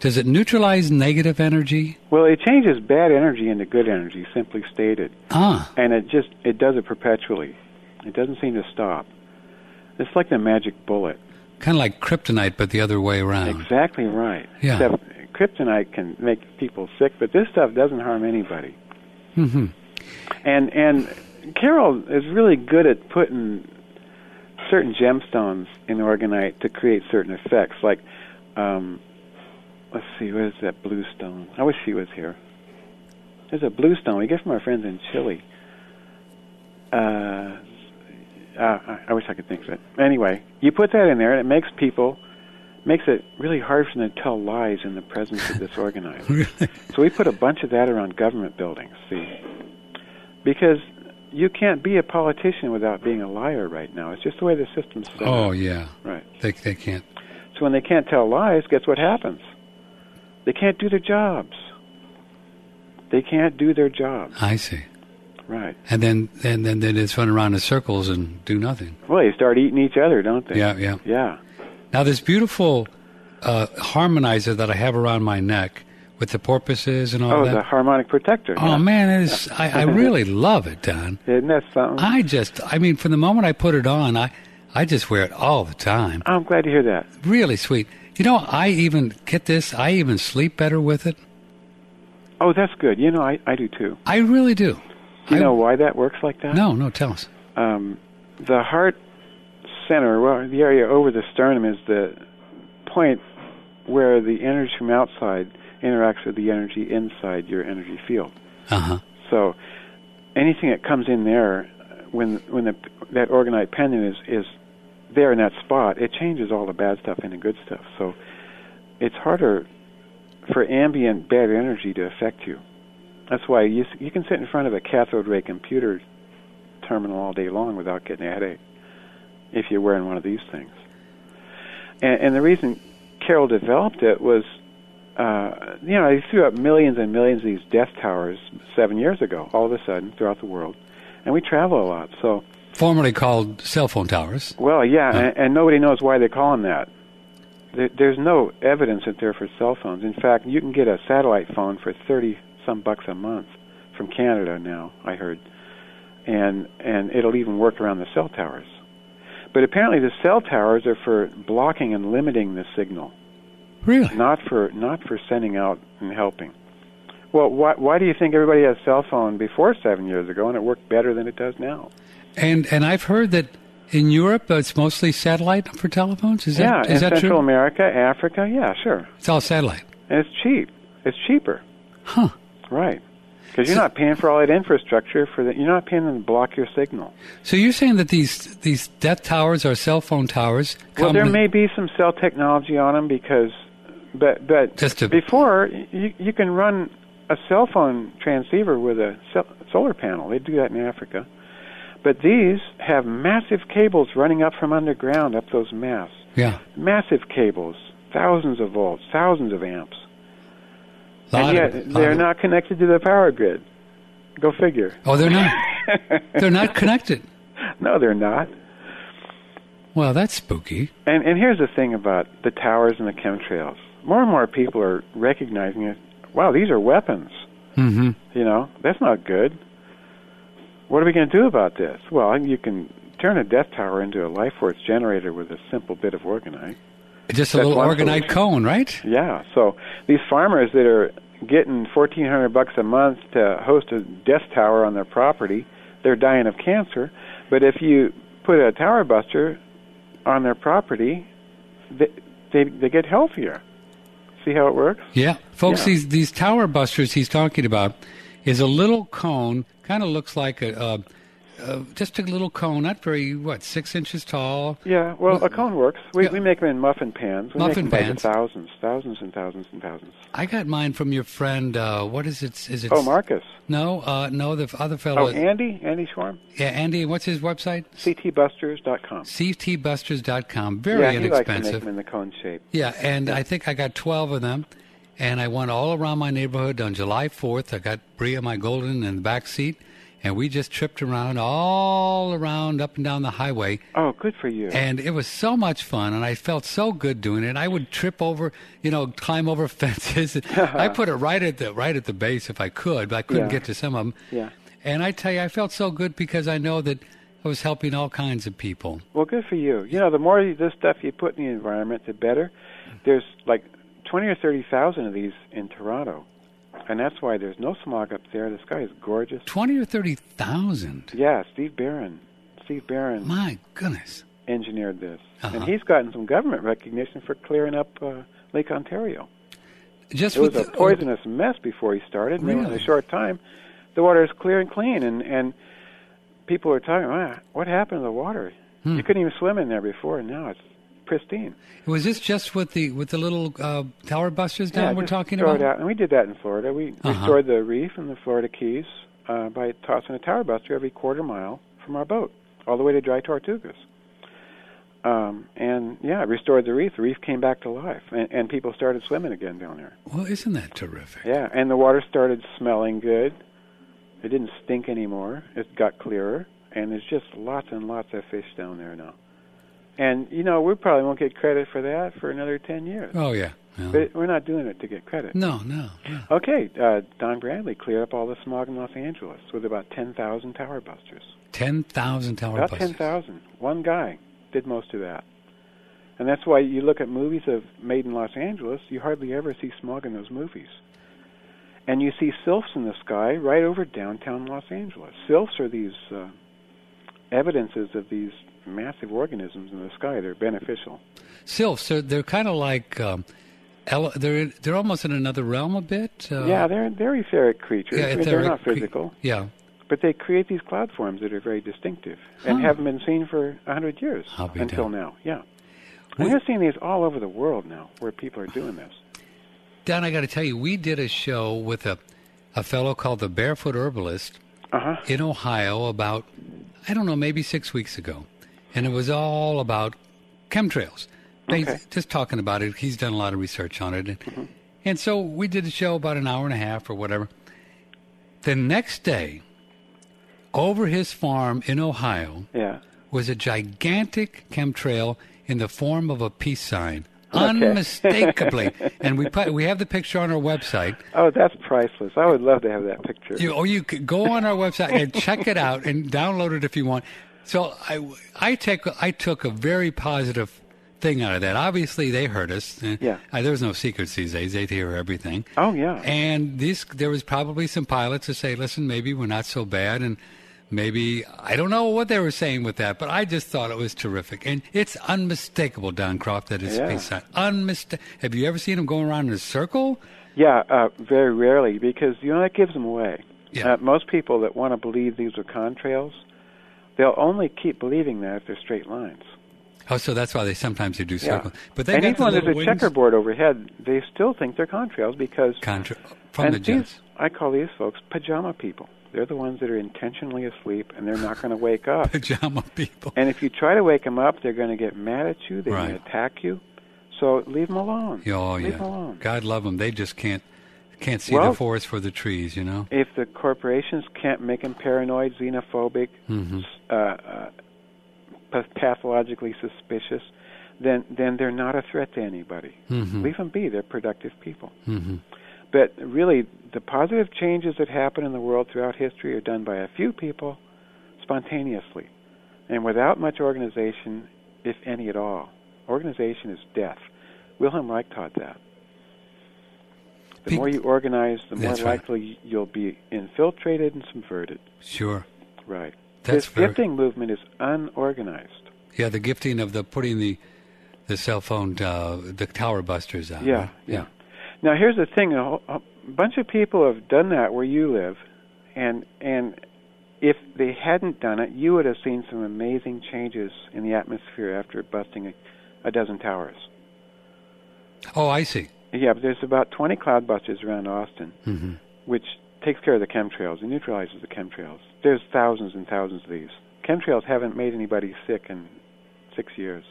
Does it neutralize negative energy? Well, it changes bad energy into good energy, simply stated. And it does it perpetually. It doesn't seem to stop. It's like the magic bullet. Kind of like kryptonite, but the other way around. Exactly right. Yeah. Except kryptonite can make people sick, but this stuff doesn't harm anybody. Mm-hmm. And Carol is really good at putting certain gemstones in orgonite to create certain effects. Like, let's see, what is that blue stone? I wish she was here. There's a blue stone we get from our friends in Chile. I wish I could think of it. Anyway, you put that in there, and it makes it really hard for them to tell lies in the presence of this organizer. Really? So we put a bunch of that around government buildings, see? Because you can't be a politician without being a liar right now. It's just the way the system's set up. Oh, yeah. Right. They can't. So when they can't tell lies, guess what happens? They can't do their jobs. They can't do their jobs. I see. Right. And then they just run around in circles and do nothing. Well, they start eating each other, don't they? Yeah. Yeah. Now, this beautiful harmonizer that I have around my neck with the porpoises and all that. Oh, the harmonic protector. Oh, yeah. man, I really love it, Don. Isn't that something? From the moment I put it on, I just wear it all the time. I'm glad to hear that. Really sweet. You know, I even sleep better with it. Oh, that's good. You know, I do too. I really do. Do you know why that works like that? No, tell us. The heart center, well, the area over the sternum is the point where the energy from outside interacts with the energy inside your energy field. Uh-huh. So anything that comes in there, when that organite pendant is there in that spot, it changes all the bad stuff into good stuff. So it's harder for ambient bad energy to affect you. That's why you can sit in front of a cathode ray computer terminal all day long without getting a headache if you're wearing one of these things. And the reason Carol developed it was, they threw up millions and millions of these death towers 7 years ago, all of a sudden, throughout the world. And we travel a lot, so... Formerly called cell phone towers. Well, yeah, and nobody knows why they call them that. There's no evidence that they're for cell phones. In fact, you can get a satellite phone for $30-some a month from Canada now, I heard. And it'll even work around the cell towers. But apparently the cell towers are for blocking and limiting the signal. Really? Not for sending out and helping. Well, why do you think everybody had a cell phone before 7 years ago and it worked better than it does now? And I've heard that in Europe it's mostly satellite for telephones. Is that in Central true? America, Africa, yeah, sure. It's all satellite. And it's cheap. It's cheaper. Huh. Right. Because you're not paying for all that infrastructure you're not paying them to block your signal. So you're saying that these death towers are cell phone towers? Well, there may be some cell technology on them but before you can run a cell phone transceiver with a solar panel. They do that in Africa. But these have massive cables running up from underground up those masts. Yeah. Massive cables, thousands of volts, thousands of amps. And yet they're not connected to the power grid. Go figure. Oh, they're not? They're not connected? No, they're not. Well, that's spooky. And here's the thing about the towers and the chemtrails. More and more people are recognizing it. Wow, these are weapons. Mm-hmm. You know, that's not good. What are we going to do about this? Well, you can turn a death tower into a life force generator with a simple bit of organite. Just a little organite cone, right? Yeah. So these farmers that are getting $1,400 a month to host a death tower on their property, they're dying of cancer. But if you put a tower buster on their property, they get healthier. See how it works? Yeah. Folks, these tower busters he's talking about is a little cone, kind of looks like just a little cone, not very, 6 inches tall? Yeah, well, a cone works. We make them in muffin pans. We muffin make them pans. By thousands and thousands and thousands. I got mine from your friend, what is it? Is it? Oh, Marcus. No, the other fellow. Oh, Andy Schwarm? Yeah, Andy, what's his website? ctbusters.com. ctbusters.com. Very inexpensive. He likes to make them in the cone shape. Yeah, and I think I got 12 of them. And I went all around my neighborhood on July 4th. I got Bria, my golden, in the back seat. and we just tripped around all around up and down the highway. Oh, good for you. And it was so much fun, and I felt so good doing it. I would trip over, climb over fences. I put it right at the base if I could, but I couldn't get to some of them. Yeah. And I tell you, I felt so good because I know that I was helping all kinds of people. Well, good for you. The more this stuff you put in the environment, the better. There's like 20 or 30,000 of these in Toronto. And that's why there's no smog up there. The sky is gorgeous. 20 or 30,000? Yeah, Steve Barron. My goodness. Engineered this. And he's gotten some government recognition for clearing up Lake Ontario. It was a poisonous mess before he started. Really? And in a short time, the water is clear and clean. And people were talking, what happened to the water? You couldn't even swim in there before, and now it's pristine. Was this just with the little tower busters down we're talking about? Out. And we did that in Florida. We restored the reef in the Florida Keys by tossing a tower buster every quarter mile from our boat, all the way to Dry Tortugas. Restored the reef. The reef came back to life, and people started swimming again down there. Well, isn't that terrific? Yeah, and the water started smelling good. It didn't stink anymore. It got clearer, and there's just lots and lots of fish down there now. And, we probably won't get credit for that for another 10 years. Oh, yeah. Well, but we're not doing it to get credit. No. Okay, Don Bradley cleared up all the smog in Los Angeles with about 10,000 tower busters. 10,000 tower busters? About 10,000. One guy did most of that. And that's why you look at movies made in Los Angeles, you hardly ever see smog in those movies. And you see sylphs in the sky right over downtown Los Angeles. Sylphs are these evidences of these massive organisms in the sky. They're beneficial. Sylphs, they're kind of like they're almost in another realm a bit. They're etheric creatures. Yeah, they're not physical. Yeah, but they create these cloud forms that are very distinctive and haven't been seen for 100 years until now. Yeah, and you're seeing these all over the world now, where people are doing this. Don, I got to tell you, we did a show with a fellow called the Barefoot Herbalist in Ohio about, I don't know, maybe 6 weeks ago. And it was all about chemtrails. Just talking about it. He's done a lot of research on it. And so we did a show about an hour and a half or whatever. The next day, over his farm in Ohio, was a gigantic chemtrail in the form of a peace sign. Unmistakably. And we have the picture on our website. Oh, that's priceless. I would love to have that picture. You could go on our website and check it out and download it if you want. So I took a very positive thing out of that. Obviously, they heard us. There's no secrets these days. They hear everything. Oh, yeah. And there was probably some pilots to say, listen, maybe we're not so bad, and maybe, I don't know what they were saying with that, but I just thought it was terrific. And it's unmistakable, Don Croft, that it's peace sign. Have you ever seen them going around in a circle? Yeah, very rarely, because, that gives them away. Yeah. Most people that want to believe these are contrails, they'll only keep believing that if they're straight lines. Oh, so that's why they sometimes do circles. Yeah. But even when there's a checkerboard overhead, they still think they're contrails because... From the jets. I call these folks pajama people. They're the ones that are intentionally asleep, and they're not going to wake up. Pajama people. And if you try to wake them up, they're going to get mad at you. They're going to attack you. So leave them alone. Leave them alone. God love them. They just can't see the forest for the trees, If the corporations can't make them paranoid, xenophobic, pathologically suspicious, then they're not a threat to anybody. Leave them be. They're productive people. But really, the positive changes that happen in the world throughout history are done by a few people spontaneously and without much organization, if any at all. Organization is death. Wilhelm Reich taught that. The more you organize, the more likely you'll be infiltrated and subverted. Sure. Right. This gifting movement is unorganized. Yeah, the gifting of putting the cell phone, the tower busters out. Yeah. Now, here's the thing. A bunch of people have done that where you live, and if they hadn't done it, you would have seen some amazing changes in the atmosphere after busting a dozen towers. Oh, I see. Yeah, but there's about 20 cloud busters around Austin, which takes care of the chemtrails and neutralizes the chemtrails. There's thousands and thousands of these. Chemtrails haven't made anybody sick in 6 years.